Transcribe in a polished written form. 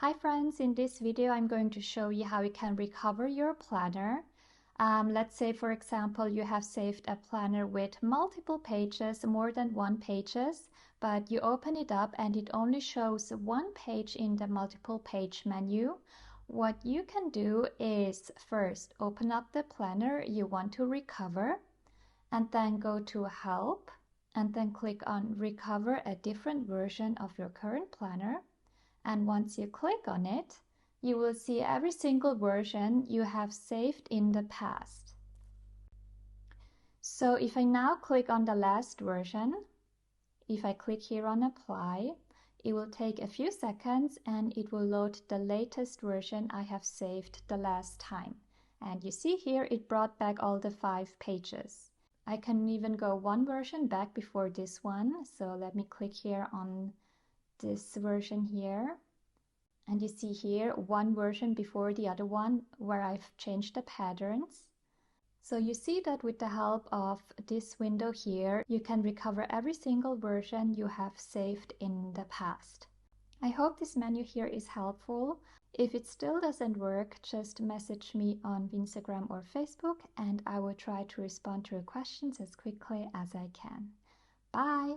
Hi friends, in this video I'm going to show you how you can recover your planner. Let's say for example you have saved a planner with multiple pages, more than one pages, but you open it up and it only shows one page in the multiple page menu. What you can do is first open up the planner you want to recover and then go to Help and then click on Recover a different version of your current planner. And once you click on it, you will see every single version you have saved in the past. So if I now click on the last version, if I click here on Apply, it will take a few seconds and it will load the latest version I have saved the last time. And you see here it brought back all the 5 pages. I can even go one version back before this one. So let me click here on this version here, and you see here one version before the other one where I've changed the patterns. So you see that with the help of this window here, you can recover every single version you have saved in the past. I hope this menu here is helpful. If it still doesn't work, just message me on Instagram or Facebook and I will try to respond to your questions as quickly as I can. Bye!